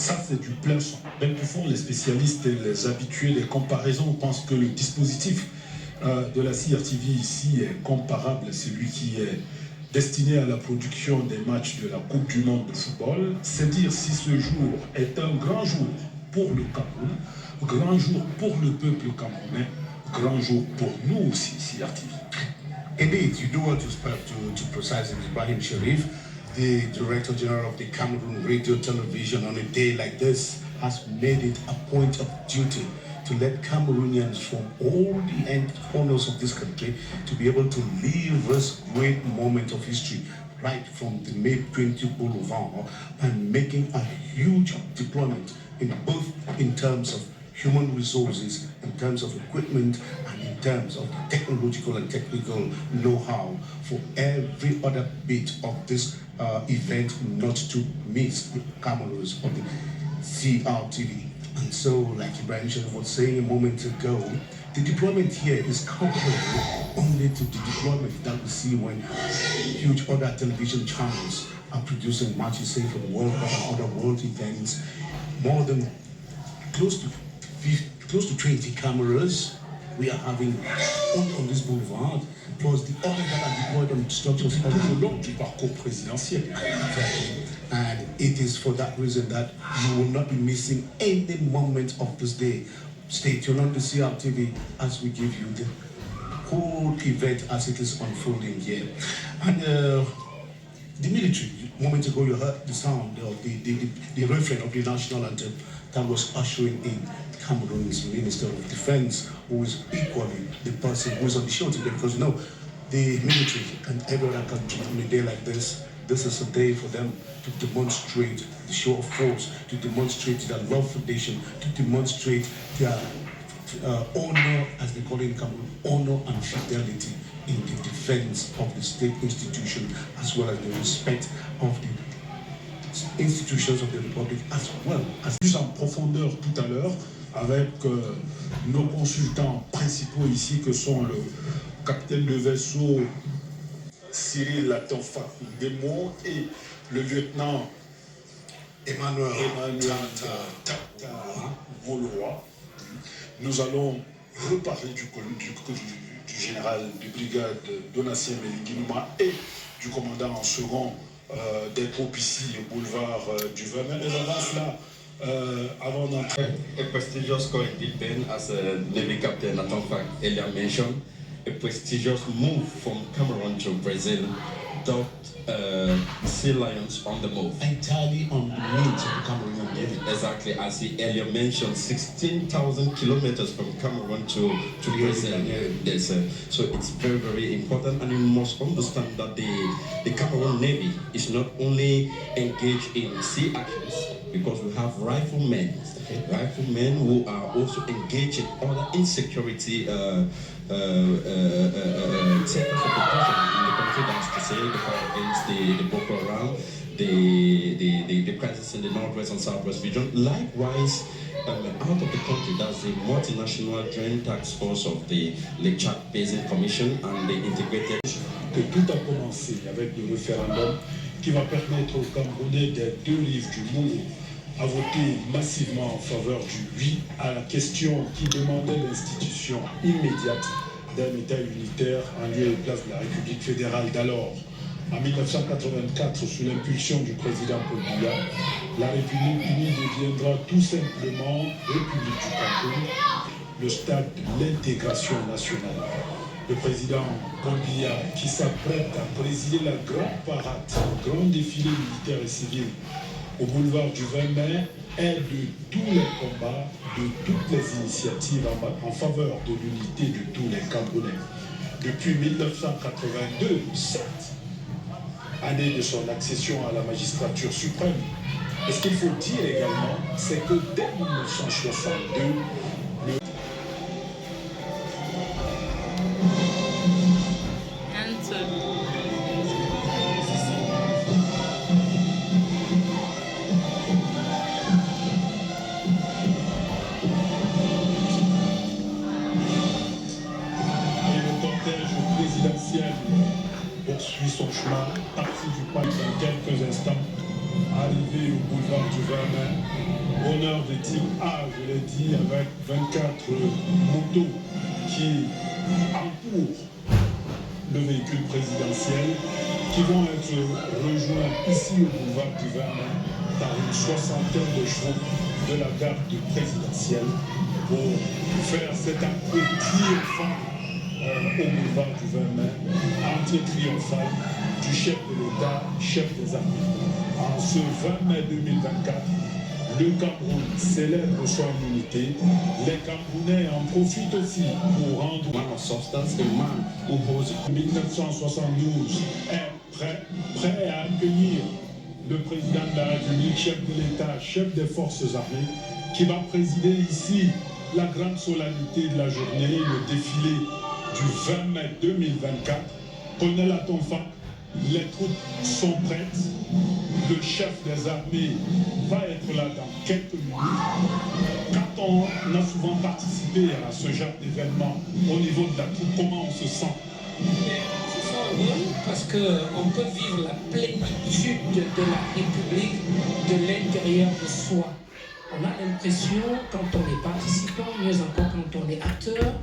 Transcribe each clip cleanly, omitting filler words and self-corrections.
Ça, c'est du plein son. Bien plus fort, les spécialistes et les habitués des comparaisons pensent que le dispositif de la CRTV ici est comparable à celui qui est destiné à la production des matchs de la Coupe du Monde de football. C'est dire si ce jour est un grand jour pour le Cameroun, grand jour pour le peuple camerounais, grand jour pour nous aussi, CRTV. Indeed, you do well to precise Ibrahim Sharif, the Director General of the Cameroon Radio Television, on a day like this has made it a point of duty to let Cameroonians from all the end corners of this country to be able to live this great moment of history right from the May 20 Boulevard and making a huge deployment in terms of human resources, in terms of equipment, and in terms of technological and technical know-how for every other bit of this event not to miss the cameras of the CRTV. And so, like Ibrahim Sharif was saying a moment ago, the deployment here is comparable only to the deployment that we see when huge other television channels are producing matches, say, for the World Cup and other world events. More than close to 20 cameras we are having on this boulevard, plus the others that are deployed on structures all along the parcours présidentiel. And it is for that reason that you will not be missing any moment of this day. Stay tuned on the CRTV as we give you the whole event as it is unfolding here. And the military, a moment ago you heard the sound of the refrain of the national anthem that was ushering in Cameroon's Minister of Defense, who is equally the person who is on the show today, because you know, the military and every other country on a day like this is a day for them to demonstrate the show of force, to demonstrate their love for nation, to demonstrate their honor, as they call it in Cameroon, honor and fidelity in the defense of the state institution, as well as the respect of the institutions of the Republic, as well as... Plus en profondeur tout à l'heure avec nos consultants principaux ici, que sont le capitaine de vaisseau Cyril Latonfa-Demo et le lieutenant Emmanuel Tata Volois. Nous allons reparler du général de brigade Donatien Meliginouma et du commandant en second des troupes ici au boulevard du 20 mai. Mais avant cela, avant d'entrer... A prestigious call indeed, Ben, as Navy Captain Latonfa earlier mentioned. A prestigious move from Cameroon to Brazil, Sea Lions on the move. Entirely on the needs of the Cameroonian Navy. Exactly, as he earlier mentioned, 16,000 kilometers from Cameroon to Brazil. Yes, so it's very, very important, and you must understand that the Cameroon Navy is not only engaged in sea actions, because we have riflemen who are also engaged in other insecurity sectors of the president in the country, that's to say the fight against the Boko Haram, the crisis in the northwest and southwest region. Likewise, out of the country, that's the multinational joint task force of the Lake Chad Basin Commission and the integrated... Que tout a commencé avec le référendum qui va permettre aux Camerounais des deux rives du monde à voter massivement en faveur du oui à la question qui demandait l'institution immédiate d'un État unitaire en lieu et place de la République fédérale d'alors. En 1984, sous l'impulsion du président Paul Biya, la République unie deviendra tout simplement République du Cameroun, le stade de l'intégration nationale. Le président Paul Biya, qui s'apprête à présider la grande parade, le grand défilé militaire et civil au boulevard du 20 mai, est de tous les combats, de toutes les initiatives en faveur de l'unité de tous les Camerounais. Depuis 1982, 7 années de son accession à la magistrature suprême. Et ce qu'il faut dire également, c'est que dès 1962, poursuit son chemin, parti du palais dans quelques instants. arrivé au boulevard du Vernet. Honneur de type A, je l'ai dit, avec 24 motos qui entourent le véhicule présidentiel, qui vont être rejoints ici au boulevard du Vernet par une soixantaine de chevaux de la garde présidentielle pour faire cet entrée triomphal au boulevard du Vernet, entrée triomphale du chef de l'État, chef des armées. En ce 20 mai 2024, le Cameroun célèbre son unité. Les Camerounais en profitent aussi pour rendre Man of substance, a man who holds 1972 est prêt à accueillir le président de la République, chef de l'État, chef des forces armées, qui va présider ici la grande solennité de la journée, le défilé du 20 mai 2024. Colonel Atonfa, les troupes sont prêtes. Le chef des armées va être là dans quelques minutes. Quand on a souvent participé à ce genre d'événement au niveau de la troupe, comment on se sent? Parce qu'on peut vivre la plénitude de la République de l'intérieur de soi. On a l'impression, quand on est participant, mieux encore quand on est acteur,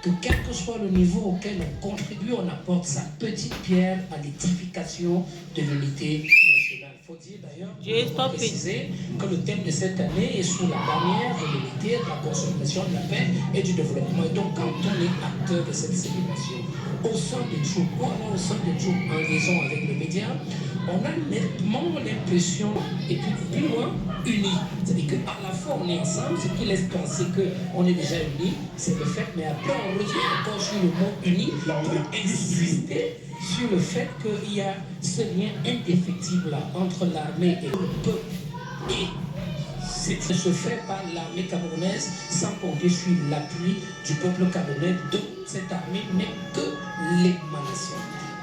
que quel que soit le niveau auquel on contribue, on apporte sa petite pierre à l'édification de l'unité nationale. Il faut dire d'ailleurs, préciser que le thème de cette année est sous la bannière de l'unité, de la consolidation de la paix et du développement. Et donc quand on est acteur de cette célébration, au sein des troupes, ou alors au sein des troupes en liaison avec le média, on a nettement l'impression, et puis plus loin, unis. C'est-à-dire qu'à la fois on est ensemble, ce qui laisse penser qu'on est déjà unis, c'est le fait, mais après on revient encore sur le mot uni pour insister sur le fait qu'il y a ce lien indéfectible là, entre l'armée et le peuple. Et ça se fait par l'armée camerounaise sans compter sur l'appui du peuple camerounais. De cette armée n'est que l'émanation.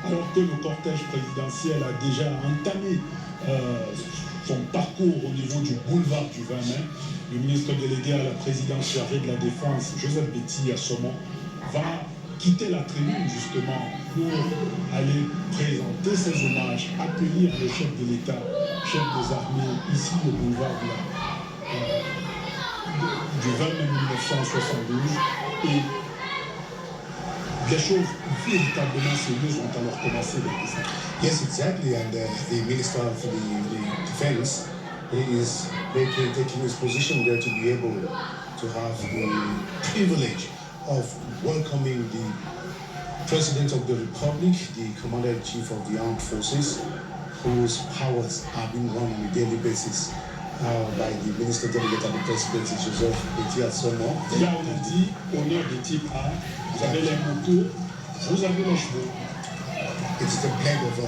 Alors que le cortège présidentiel a déjà entamé son parcours au niveau du boulevard du 20 mai, le ministre délégué à la présidence chargé de la Défense, Joseph Betty Assomo, va quitter la tribune justement pour aller présenter ses hommages, accueillir le chef de l'État, chef des armées, ici au boulevard du 20 mai 1972. Et les choses véritablement sérieuses ont alors commencé. Yes, exactly. And the Minister of the Defense is taking his position there to be able to have the privilege of welcoming the President of the Republic, the Commander-in-Chief of the Armed Forces, whose powers are being run on a daily basis by the Minister Delegate at the Presidency, Joseph Betty Assomo. Là, on a dit, honneur de type A, vous avez les motos, vous avez les chevaux. It's the plague of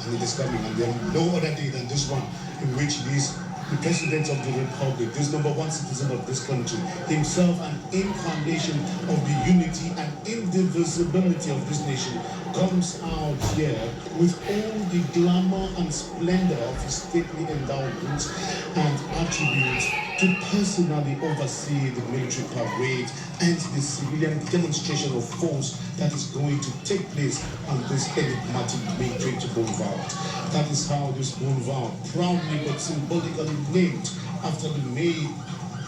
and it is coming, and there is no other day than this one in which the President of the Republic, this number one citizen of this country, himself an incarnation of the unity and indivisibility of this nation, comes out here with all the glamour and splendor of his stately endowments and attributes to personally oversee the military parade and the civilian demonstration of force that is going to take place on this enigmatic May 20 boulevard. That is how this boulevard, proudly but symbolically named after the May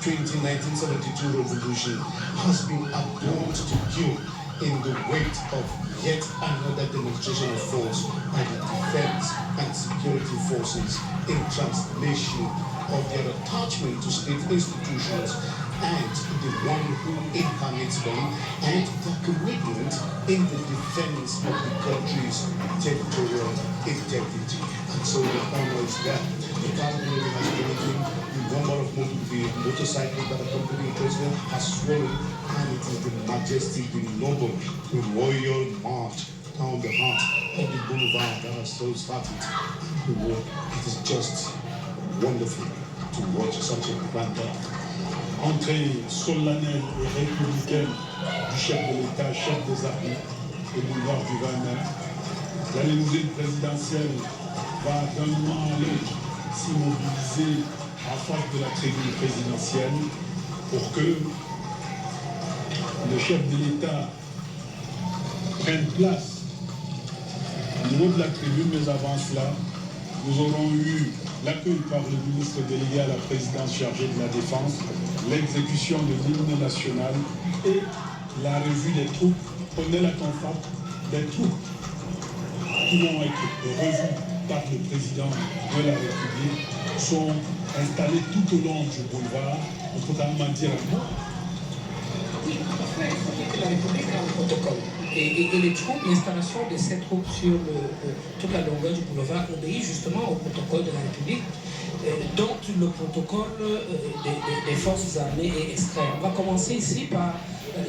20, 1972 revolution, has been adorned to you in the wake of yet another demonstration of force by the defense and security forces in translation of their attachment to state institutions and the one who incarnates them and their commitment in the defense of the country's territorial integrity. And so the honor is that the Cameroon has been the number of motorcycles that accompany the president has swollen, and it is the majestic, the noble, the royal march down the heart of the boulevard that has so started. It is just wonderful to watch such a grand Entrée solennelle et républicaine du chef de l'État, chef des armées, au boulevard du 20 mai. La limousine présidentielle va d'un moment à l'autre s'immobiliser en face de la tribune présidentielle pour que le chef de l'État prenne place au niveau de la tribune, mais avant cela, nous aurons eu l'accueil par le ministre délégué à la présidence chargée de la Défense, l'exécution de l'hymne national et la revue des troupes. Prenez la constante des troupes qui vont être revues par le président de la République sont installées tout au long du boulevard. On peut quand même en dire un mot. Oui, tout à fait. Il faut dire que la République a un protocole. Et les troupes, l'installation de ces troupes sur toute la longueur du boulevard obéit justement au protocole de la République, dont le protocole des forces armées est extrait. On va commencer ici par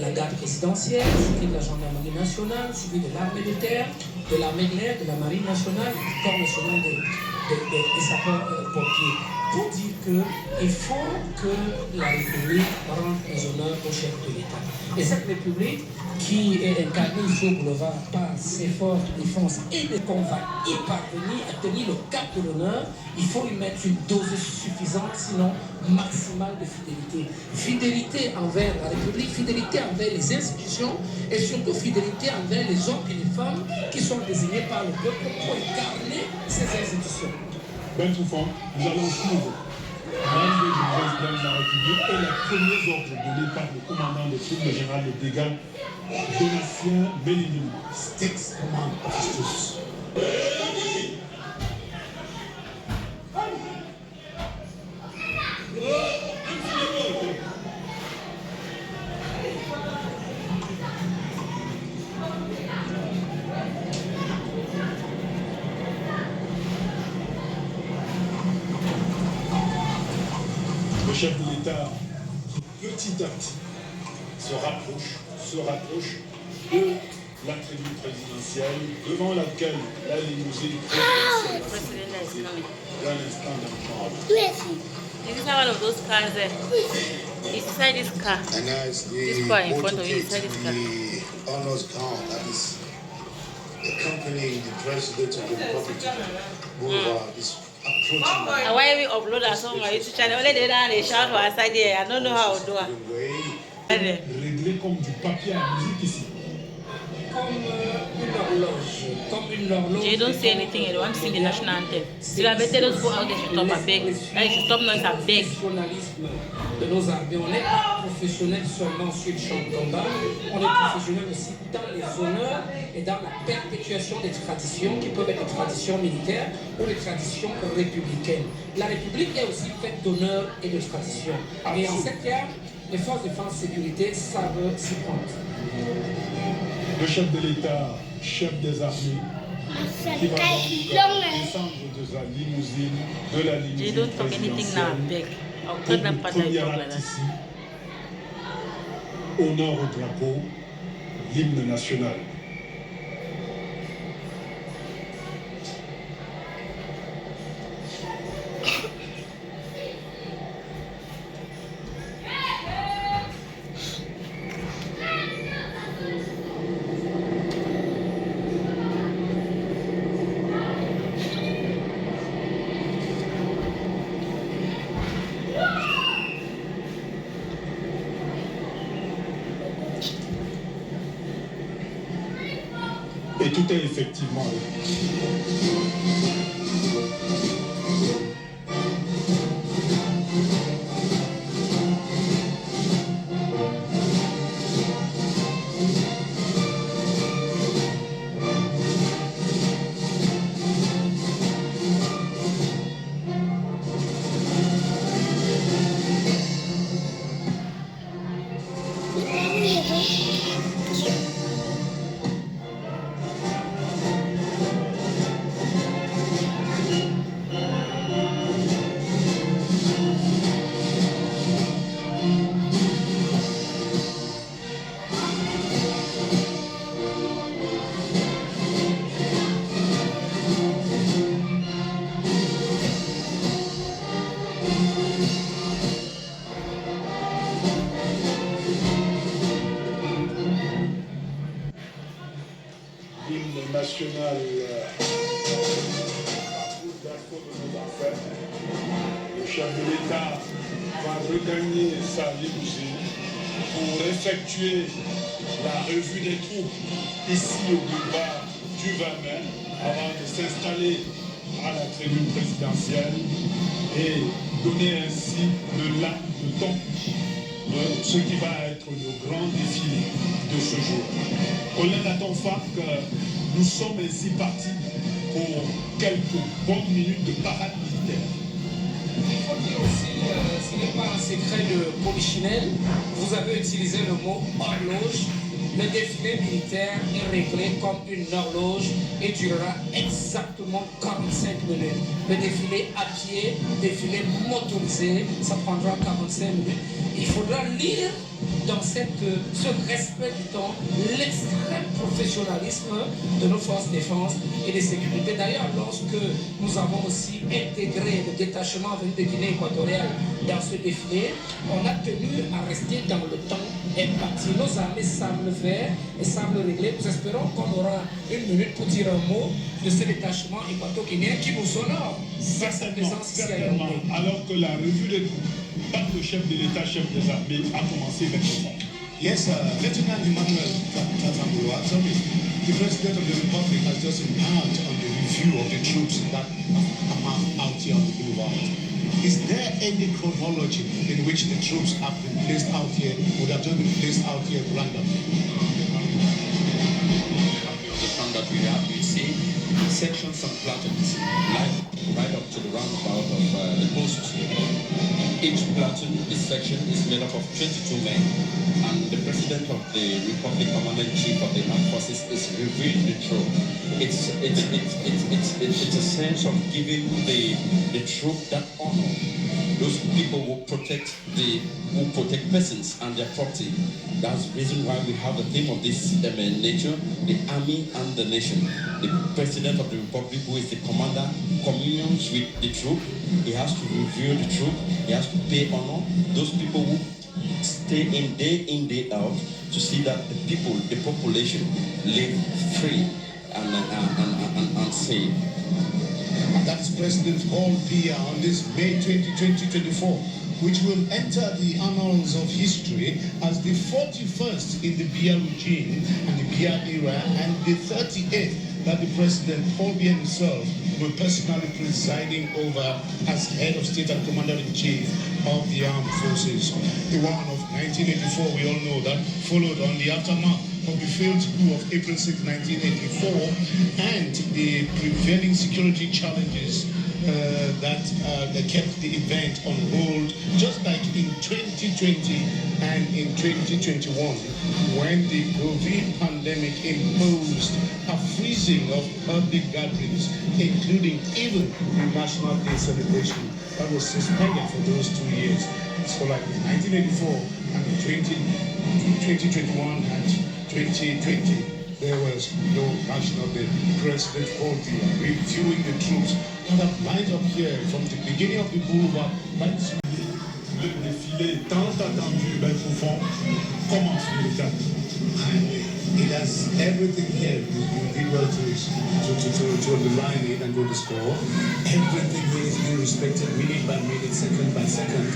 la garde présidentielle, suivi de la gendarmerie nationale, suivi de l'armée de terre, de l'armée de l'air, de la marine nationale, du corps national des sapeurs-pompiers. Pour dire qu'il faut que la République rende un honneur au chef de l'État. Et cette République, qui est incarnée ici au boulevard par ses forces de défense et de combat, y parvenir à tenir le cap de l'honneur, il faut y mettre une dose suffisante, sinon maximale de fidélité. Fidélité envers la République, fidélité envers les institutions et surtout fidélité envers les hommes et les femmes qui sont désignés par le peuple pour incarner ces institutions. Ben Toufan, nous allons suivre l'arrivée du président de la République et les premiers ordres donnés par le commandant des troupes, le général de brigade Donatien Bélinou. Sticks command of his troops. Le chef de l'État, petit à petit, se rapproche de la tribune présidentielle, devant laquelle la limousine présidentielle va un instant d'entrée. This is one of those cars there. Inside this car. And now it's This the car in front of motorcade you, inside this car. the honors car that is accompanying the president of the Republic Boulevard is approaching And why we upload a song on YouTube channel? Only they don't they shout for outside there. I don't know how to do it. the way. Réglé comme du papier à musique ici. Comme une horloge. They don't say anything. They want to sing the national anthem. If I better those go out, they should stop a beg. They should stop noise a beg. Professionnalisme de nos armées. On n'est pas professionnel seulement sur le champ de combat. On est professionnel aussi dans les honneurs et dans la perpétuation des traditions qui peuvent être des traditions militaires ou des traditions républicaines. La République est aussi faite d'honneur et de traditions. Et en cette guerre, les forces de défense et sécurité savent s'y prendre. Le chef de l'État, chef des armées, qui va donc descendre de la limousine They don't talk anything now. présidentielle Beg. I'll pour tell le them part I premier talk like acte that. ici, honneur au drapeau, l'hymne national. Et tout est effectivement l'hymne national de nos enfants. Le chef de l'État va regagner sa limousine pour effectuer la revue des troupes ici au boulevard du 20 mai avant de s'installer à la tribune présidentielle et donner ainsi le ton de ce qui va être le grand défilé de ce jour. Colin Atonfac, nous sommes ainsi partis pour quelques bonnes minutes de parade militaire. Il faut dire aussi, ce n'est pas un secret de polichinelle, vous avez utilisé le mot horloge. Le défilé militaire est réglé comme une horloge et durera exactement 45 minutes. Le défilé à pied, défilé motorisé, ça prendra 45 minutes. Il faudra lire dans ce respect du temps l'extrême professionnalisme de nos forces de défense et de sécurité. D'ailleurs, lorsque nous avons aussi intégré le détachement venu de Guinée équatoriale dans ce défilé, on a tenu à rester dans le temps imparti. Nos armées savent le faire et savent le régler. Nous espérons qu'on aura une minute pour dire un mot de ce détachement équato-guinéen qui nous honore. Certainement, alors que la revue de par le chef de l'État, chef des armées, a commencé maintenant. Yes, Lieutenant Emmanuel Tatambulo, the President of the Republic has just embarked on the review of the troops that are out here on the boulevard. Is there any chronology in which the troops have been placed out here, would have just been placed out here randomly? Understand that we see sections and platoons, right up to the roundabout of the post. Each platoon, this section, is made up of 22 men, and the President of the Republic, Commander-in-Chief of the Armed Forces, is reviewing the troop. It's a sense of giving the troop that honor. Those people who protect persons and their property. That's the reason why we have the theme of this nature, the army and the nation. The President of the Republic, who is the commander, communions with the troop. He has to review the troop. He has to pay honor. Those people who stay in, day out, to see that the people, the population, live free and safe. And that is President Paul Biya on this May 2024, which will enter the annals of history as the 41st in the Biya regime and the Biya era, and the 38th that the President Paul Biya himself will personally presiding over as head of state and commander-in-chief of the armed forces. The one of 1984, we all know that, followed on the aftermath of the failed coup of April 6, 1984, and the prevailing security challenges that kept the event on hold, just like in 2020 and in 2021, when the COVID pandemic imposed a freezing of public gatherings, including even the National Day celebration that was suspended for those 2 years. So like in 1984 and 2021 and 2020, there was no National Day. President Paul Biya reviewing the troops that have lined up here from the beginning of the boulevard. Le défilé tant attendu, Ben Foufon, commence véritablement. It has everything here. You did well to underline it and go to score. Everything here is being respected minute by minute, second by second.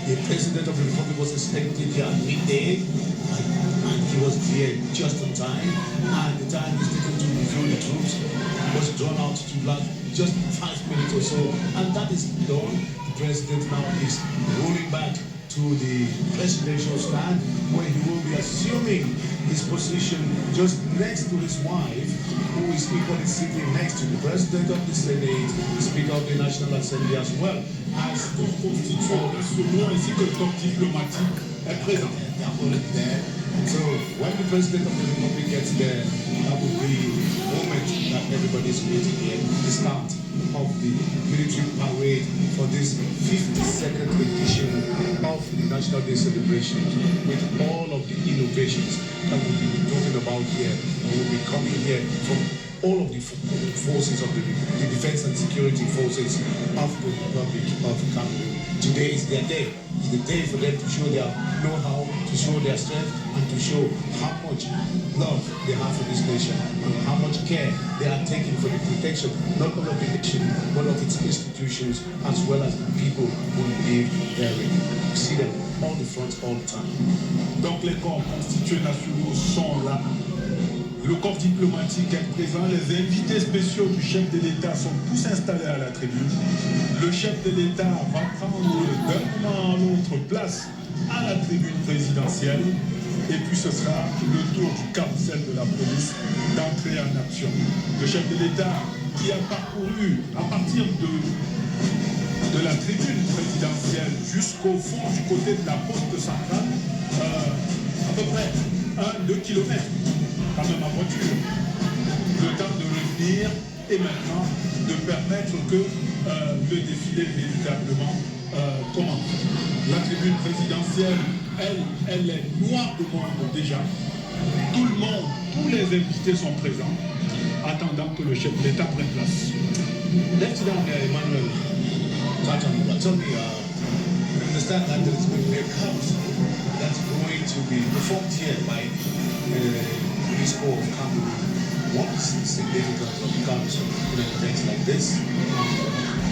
The President of the Republic was expected here at midday, and he was here just on time. And the time is taken to review the troops was drawn out to last just 5 minutes or so. And that is done. The President now is rolling back to the presidential stand, where he will be assuming his position just next to his wife, who is equally sitting next to the President of the Senate, the Speaker of the National Assembly, as well as the constituent ainsi que le corps diplomatique est présent. They are already there. So when the President of the Republic gets there, that will be the moment that everybody is waiting here, the start of the military parade for this 52nd edition of the National Day celebration, with all of the innovations that we'll be talking about here, and will be coming here from all of the forces of the defense and security forces of the Republic of Cameroon. Today is their day. It's the day for them to show their know-how, to show their strength, and to show how much love they have for this nation, and how much care they are taking for the protection, not only of the nation, but of its institutions, as well as the people who live therein. You see them on the front all the time. Donc les corps constitués nationaux sont là. le corps diplomatique est présent, les invités spéciaux du chef de l'État sont tous installés à la tribune. Le chef de l'État va prendre d'un moment à l'autre place à la tribune présidentielle. Et puis ce sera le tour du carrousel de la police d'entrer en action. Le chef de l'État qui a parcouru à partir de la tribune présidentielle jusqu'au fond du côté de la poste centrale, à peu près 1-2 kilomètres, quand même en voiture. Le temps de revenir et maintenant de permettre que le défilé véritablement commence. La tribune présidentielle, elle est noire de monde déjà. Tout le monde, tous les invités sont présents, attendant que le chef de l'État prenne place. Lieutenant Emmanuel Tatamura, tell me, we understand that there is going to be a council that's going to be performed here by the police corps of Cameroon. What is the significance of the council in events like this?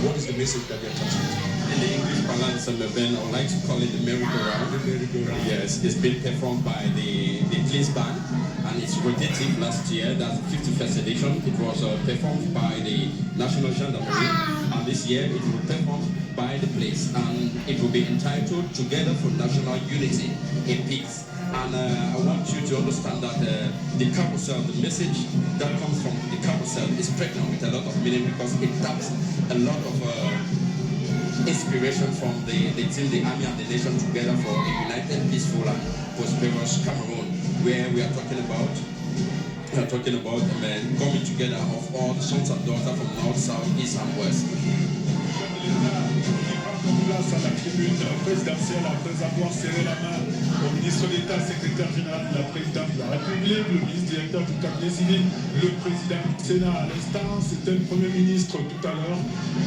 What is the message that they're touching? In the English parlance, Ben, I would like to call it the merry-go-round. Yes, it's been performed by the police band, and it's rotative. Last year, that's the 51st edition. It was performed by the National Gendarmerie, and this year it will be performed by the police, and it will be entitled Together for National Unity in Peace. And I want you to understand that the carousel, the message that comes from the carousel is pregnant with a lot of meaning, because it taps a lot of inspiration from the team, the army and the nation together for a united, peaceful and prosperous Cameroon, where we are talking about coming together of all the sons and daughters from north, south, east and west. Place à la tribune présidentielle après avoir serré la main au ministre d'État, secrétaire général de la présidence de la République, le ministre directeur du cabinet civil, le président du Sénat à l'instant, c'était le Premier ministre tout à l'heure,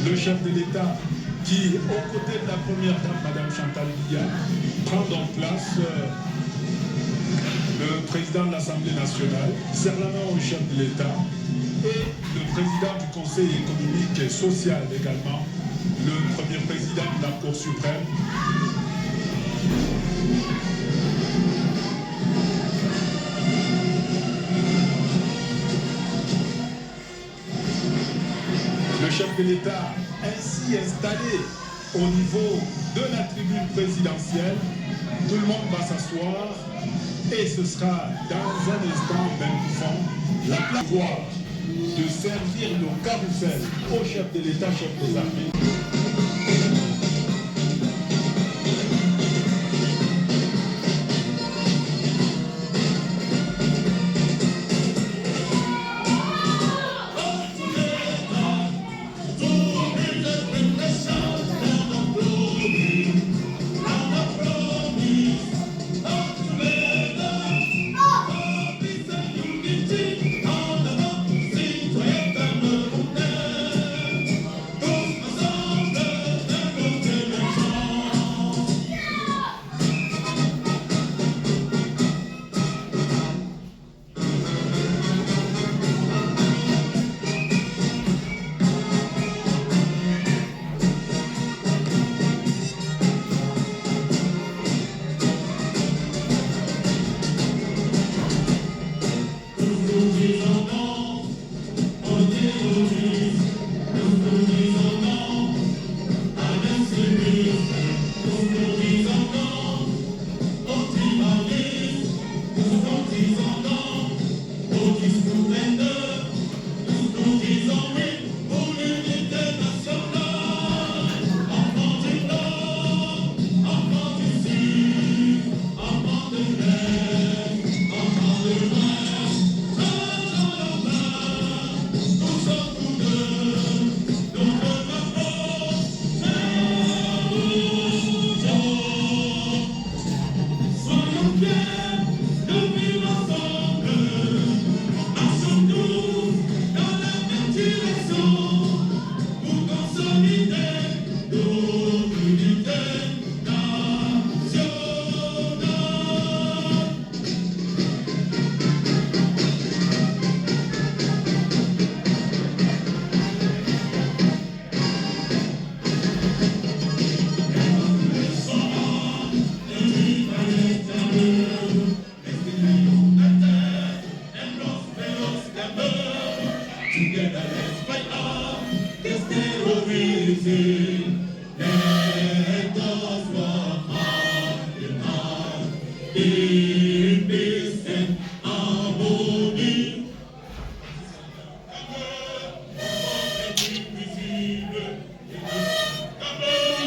le chef de l'État qui, aux côtés de la première dame, Madame Chantal Biya, prend donc place le président de l'Assemblée nationale, serre la main au chef de l'État et le président du Conseil économique et social également, le premier président de la Cour suprême. Le chef de l'État ainsi installé au niveau de la tribune présidentielle. Tout le monde va s'asseoir et ce sera dans un instant, même fond, la plateforme de servir le carrousel au chef de l'État, chef des armées.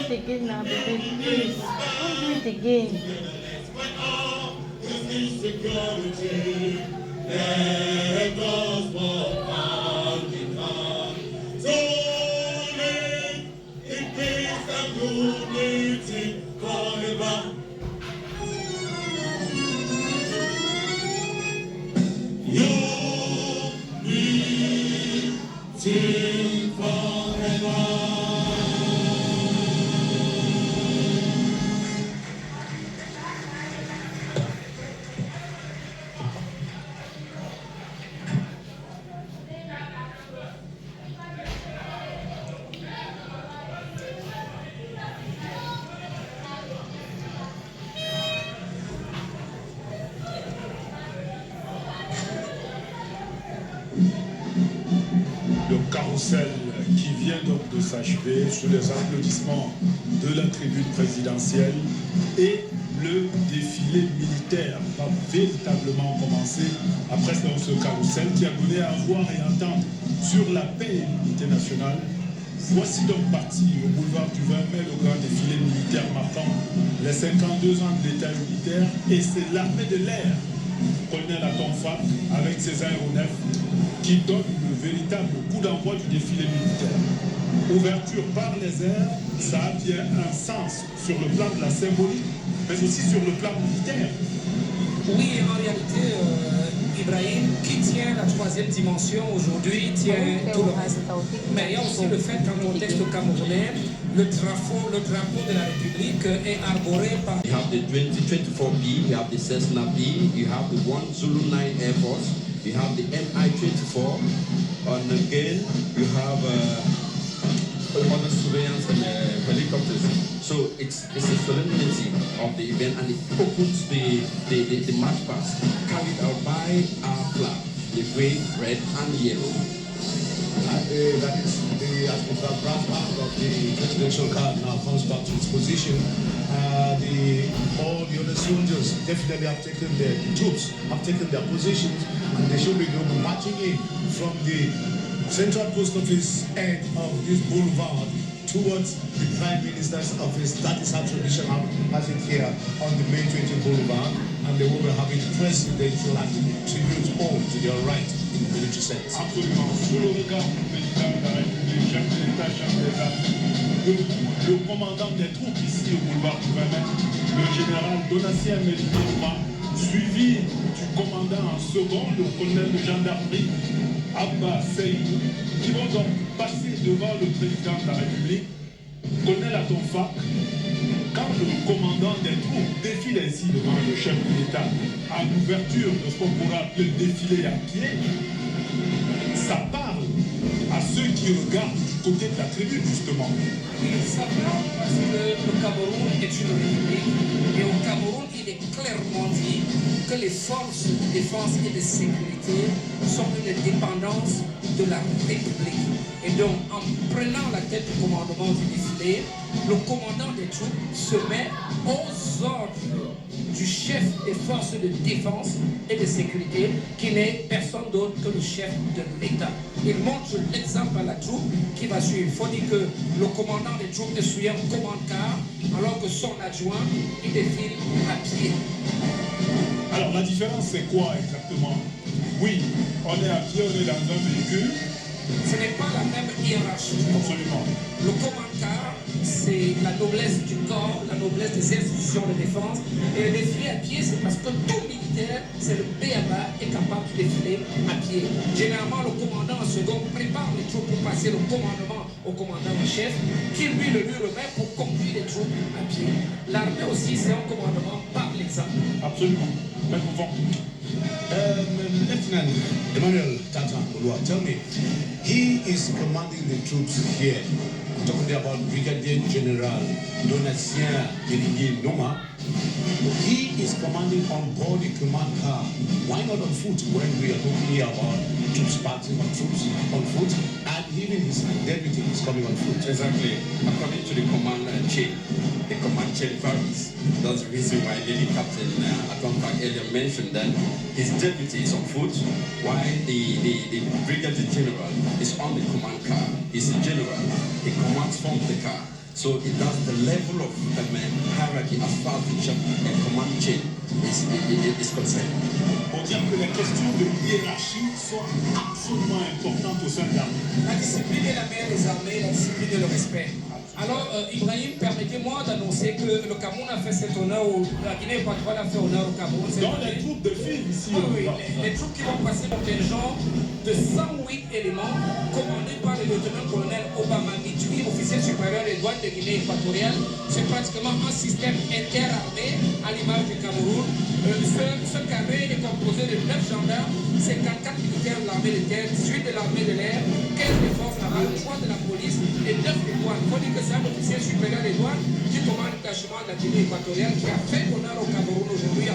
Again now, baby, please. Don't do it again. Let us walk hand in hand. So live in peace and unity forever. Unity forever. Le carrousel qui vient donc de s'achever sous les applaudissements de la tribune présidentielle et le défilé militaire va véritablement commencer après ce carrousel qui a donné à voir et entendre sur la paix et l'unité nationale. Voici donc parti au boulevard du 20 mai le grand défilé militaire marquant les 52 ans de l'État unitaire et c'est l'armée de l'air, colonel Atonfa avec ses aéronefs qui donne le véritable coup d'envoi du défilé militaire. Ouverture par les airs, ça a bien un sens sur le plan de la symbolique, mais aussi sur le plan militaire. Oui, en réalité, Ibrahim, qui tient la troisième dimension aujourd'hui, tient tout le reste. Mais il y a aussi le fait qu'en contexte camerounais, le drapeau de la République est arboré par... You have the 2024B, you have the Cessna B, you have the 1 Zulu 9 Air Force, you have the MI-24, and again you have other surveillance and helicopters. So it's a solemnity of the event, and it opens the march past carried out by our flag, the green, red, and yellow. That is the brass band of the presidential guard now comes back to its position. All the other soldiers definitely have taken their troops, have taken their positions, and they should be marching in from the Central Post Office end of this boulevard towards the Prime Minister's office. That is how traditional has it here on the Main 20 Boulevard, and they will be having presidential tributes all to their right in the military sense. Absolument. Sous le regard du président de la République, chef de l'État, chef des armées, le commandant des troupes ici au boulevard du 20 mai, le général Donatien Méditerma, suivi du commandant en second, le colonel de gendarmerie, Abba Seydou, qui vont donc passer devant le président de la République, colonel Atonfa. Quand le commandant des troupes défile ainsi devant le chef de l'État, à l'ouverture de ce qu'on pourrait appeler le défilé à pied, ça parle à ceux qui regardent du côté de la tribune, justement. Oui, ça parle parce que le Cameroun est une république et au Cameroun, il est clairement dit que les forces de défense et de sécurité sont une dépendance de la République. Et donc, en prenant la tête du commandement du défilé, le commandant des troupes se met aux ordres du chef des forces de défense et de sécurité, qui n'est personne d'autre que le chef de l'État. Il montre l'exemple à la troupe qui va suivre. Il faut dire que le commandant des troupes est sous un commande-car, alors que son adjoint, il défile à pied. Alors la différence c'est quoi exactement? Oui, on est à pied, on est dans un véhicule. Ce n'est pas la même hiérarchie. Absolument. Le commande-car, c'est la noblesse du corps, la noblesse des institutions de défense. Et le défilé à pied, c'est parce que tout militaire, c'est le B.A.B.A. est capable de défiler à pied. Généralement, le commandant en second prépare les troupes pour passer le commandement au commandant en chef, qui lui le remet pour conduire les troupes à pied. L'armée aussi, c'est un commandement par l'exemple. Absolument. Lieutenant Emmanuel Tata Olua, tell me, he is commanding the troops here. I'm talking about Brigadier General Donatien Méditerma. He is commanding on board a command car. Why not on foot when we are talking here about troops marching on foot, and even his deputy is coming on foot? Exactly. According to the command chain, the command chain varies. That's the reason why Lady Captain Atompak earlier mentioned that his deputy is on foot, while the Brigadier General is on the command car. He's a general. He commands from the car. So it does the level of hierarchy as far as the command chain is concerned. On dit que les questions de hiérarchie sont absolument importantes au sein de l'armée. La discipline est la mère des armées, la discipline et le respect. Alors, Ibrahim, permettez-moi d'annoncer que le Cameroun a fait cet honneur, la Guinée équatoriale a fait honneur au Cameroun. Dans les troupes de filles ici, les troupes qui vont passer contingent de 108 éléments, commandés par le lieutenant-colonel Obama Mitui, officier supérieur des douanes de Guinée équatoriale. C'est pratiquement un système interarmé à l'image du Cameroun. Ce carré est composé de 9 gendarmes, 54 militaires de l'armée de terre, 18 de l'armée de l'air, 15 des forces navales, 3 de la police et 9 des douanes. Il faut dire que c'est un officier supérieur des douanes qui commande le détachement de la Guinée équatoriale qui a fait honneur au Cameroun aujourd'hui.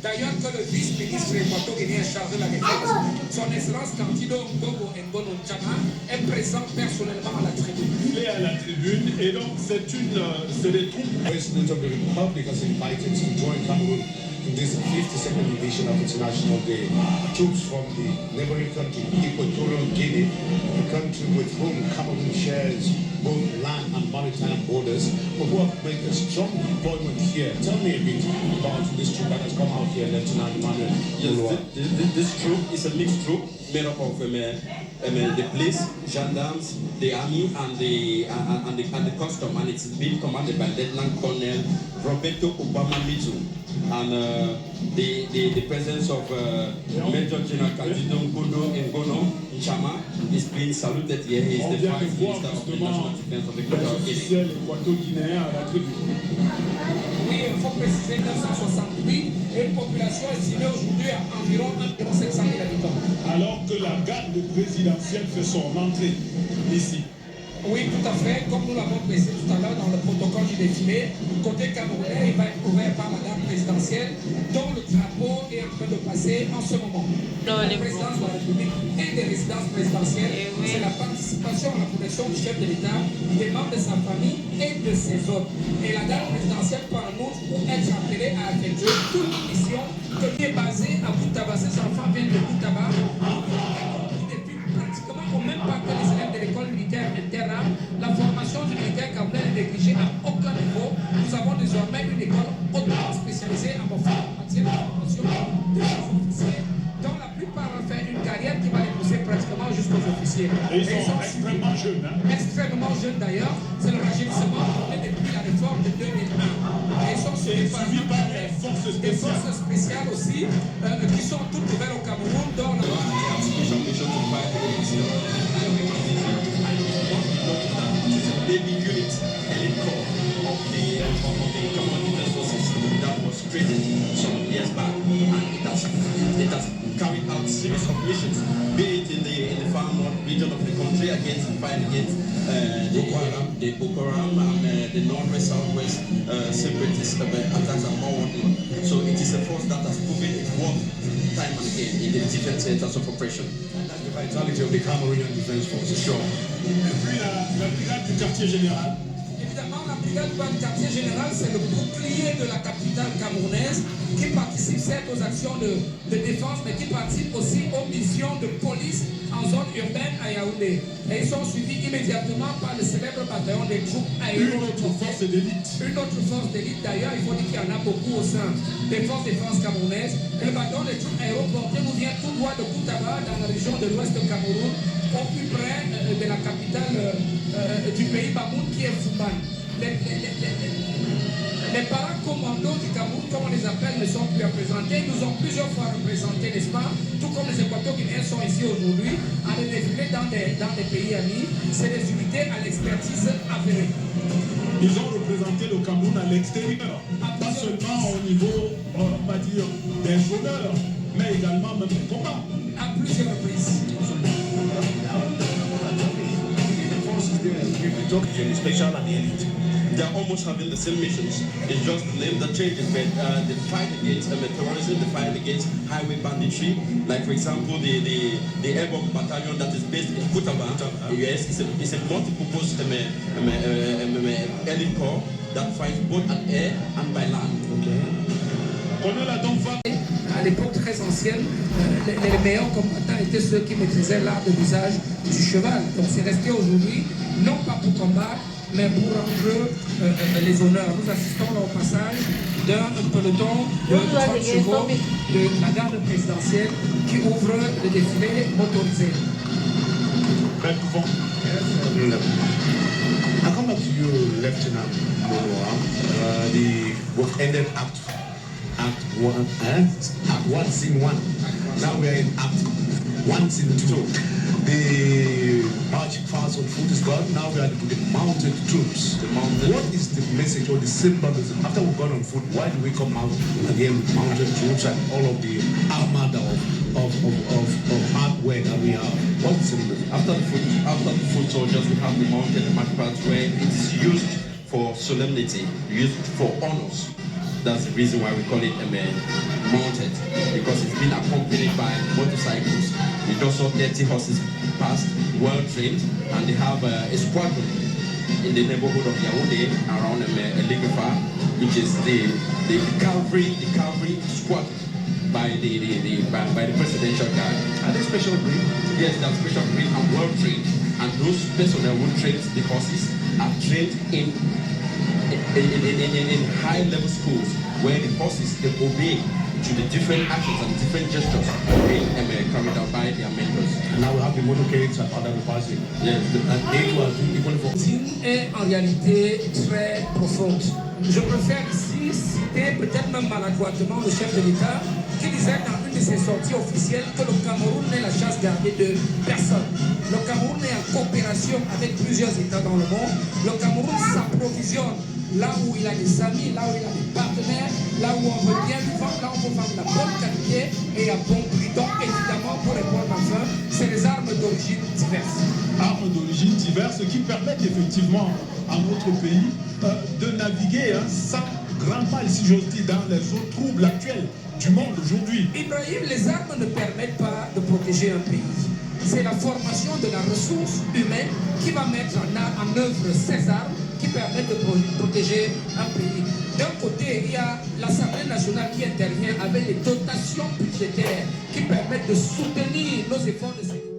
D'ailleurs, que le vice-ministre équatorien chargé de la défense, son excellence Candido Ngogo Ngono Chama, est présent personnellement à la tribune. Il est à la tribune et donc c'est des troupes. The President of the Republic has invited to join Cameroon in this 52nd edition of International Day. Troops from the neighboring country, Equatorial Guinea, a country with whom Cameroon shares both land and maritime borders, but who have made a strong deployment here. Tell me a bit about this troop that has come out here, Lieutenant Emmanuel. Yes, this troop is a mixed troop made up of the police, gendarmes, the army, and the custom, and it's being commanded by Lieutenant Colonel Roberto Obama Mitu. And the presence of Major General Candido Ngono Chama is being saluted here. He is the Vice Minister of the National Defense of Equatorial Guinea. Oui, il faut préciser 968 et une population estimée aujourd'hui à environ 700 000 habitants. Alors que la garde présidentielle fait son entrée ici. Oui, tout à fait. Comme nous l'avons précisé tout à l'heure dans le protocole du défilé, côté camerounais, il va être couvert par la garde présidentielle, dont le drapeau est en train de passer en ce moment. La présidence de la République et des résidences présidentielles, c'est la participation à la protection du chef de l'État, des membres de sa famille et de ses hôtes. Et la garde présidentielle, par nous, pour être appelée à effectuer toute mission qui est basée à Boutaba. Ces enfants viennent de Boutaba. Pratiquement au même pas que les élèves de l'école militaire interarmes, la formation du militaire camerounais est négligée à aucun niveau. Nous avons désormais une école hautement spécialisée en matière de formation des officiers, dont la plupart ont fait une carrière qui va les pousser pratiquement jusqu'aux officiers. Et ils sont extrêmement jeunes. Hein? Extrêmement jeunes d'ailleurs. C'est le rajeunissement depuis la réforme de 2001. Et ils sont suivis par des forces spéciales aussi, qui sont toutes ouvertes au Cameroun, dont la baby unit, elite corps of the Cameroon Defense Forces that was created some years back, and it has carried out a series of missions, be it in the far north region of the country against the fight against the Boko Haram and the northwest, southwest separatist attacks and more whatnot. So it is a force that has proven its worth time and again in the different centers of operation. That's the vitality of the Cameroonian Defense Forces, sure. Et puis la brigade du quartier général. Évidemment, la brigade du quartier général, c'est le bouclier de la capitale camerounaise qui participe certes aux actions de défense, mais qui participe aussi aux missions de police en zone urbaine à Yaoundé. Et ils sont suivis immédiatement par le célèbre bataillon des troupes aériennes. Une autre force d'élite. Une autre force d'élite d'ailleurs, il faut dire qu'il y en a beaucoup au sein des forces de défense camerounaises. Et le bataillon des troupes aéroportées nous vient tout droit de Boutaba, dans la région de l'ouest du Cameroun, au plus près de la capitale du pays Bamoun qui est Fouban. Les paracommandos du Cameroun, comme on les appelle, ne sont plus représentés. Ils nous ont plusieurs fois représentés, n'est-ce pas? Tout comme les Équato-Guinéens sont ici aujourd'hui, à les défiler dans des pays amis. C'est des unités à l'expertise avérée. Ils ont représenté le Cameroun à l'extérieur, pas seulement au niveau, on va dire, des honneurs, mais également même des combats. À plusieurs reprises. The forces there, we talk to the special and the elite. They're almost having the same missions. It's just the name that changes, but the fight against terrorism, the fight against highway banditry. Like for example, the airborne battalion that is based in Kutaba, yes, it's a multi-purpose elite corps that fights both at air and by land. À l'époque très ancienne, les meilleurs combattants étaient ceux qui maîtrisaient l'art de l'usage du cheval. Donc c'est resté aujourd'hui, non pas pour combattre, mais pour rendre les honneurs. Nous assistons là au passage d'un peloton de 30 chevaux de la garde présidentielle qui ouvre le défilé motorisé. I come back to you, Lieutenant Monoa. We've ended Act 1, Scene 1. Now we are in Act 1, Scene 2. The marching fast on foot is gone. Now we are with the mounted troops. What is the message or the symbolism? After we've gone on foot, why do we come out again with mounted troops and all of the armada of hardware that we have? What's the symbolism? After the foot soldiers, we have the mounted march parts where it is used for solemnity, used for honors. That's the reason why we call it mounted, because it's been accompanied by motorcycles. With also 30 horses passed, well trained, and they have a squadron in the neighborhood of Yaoundé around Eligefa, which is the cavalry squadron by the presidential guard. Are they special breed? Yes, they're special breed and well trained, and those personnel who train the horses are trained in high-level schools where the horses they obey to the different actions and different gestures being carried out by their mentors. And now we have the motorcades and other passing. Yes, Est en réalité très profonde. Je préfère ici citer peut-être même maladroitement le chef de l'État qui disait dans une de ses sorties officielles que le Cameroun n'est la chasse gardée de personne. Le Cameroun est en coopération avec plusieurs États dans le monde. Le Cameroun s'approvisionne là où il a des amis, là où il a des partenaires, là où on veut bien vendre, là où on veut vendre la bonne qualité et à bon prix. Donc évidemment, pour répondre enfin, c'est les armes d'origine diverses. Armes d'origine diverses qui permettent effectivement à notre pays de naviguer sans grand mal, si j'ose dire, dans les eaux troubles actuelles du monde aujourd'hui. Ibrahim, les armes ne permettent pas de protéger un pays. C'est la formation de la ressource humaine qui va mettre en œuvre ces armes qui permettent de protéger un pays. D'un côté, il y a l'Assemblée nationale qui intervient avec les dotations budgétaires qui permettent de soutenir nos efforts de sécurité.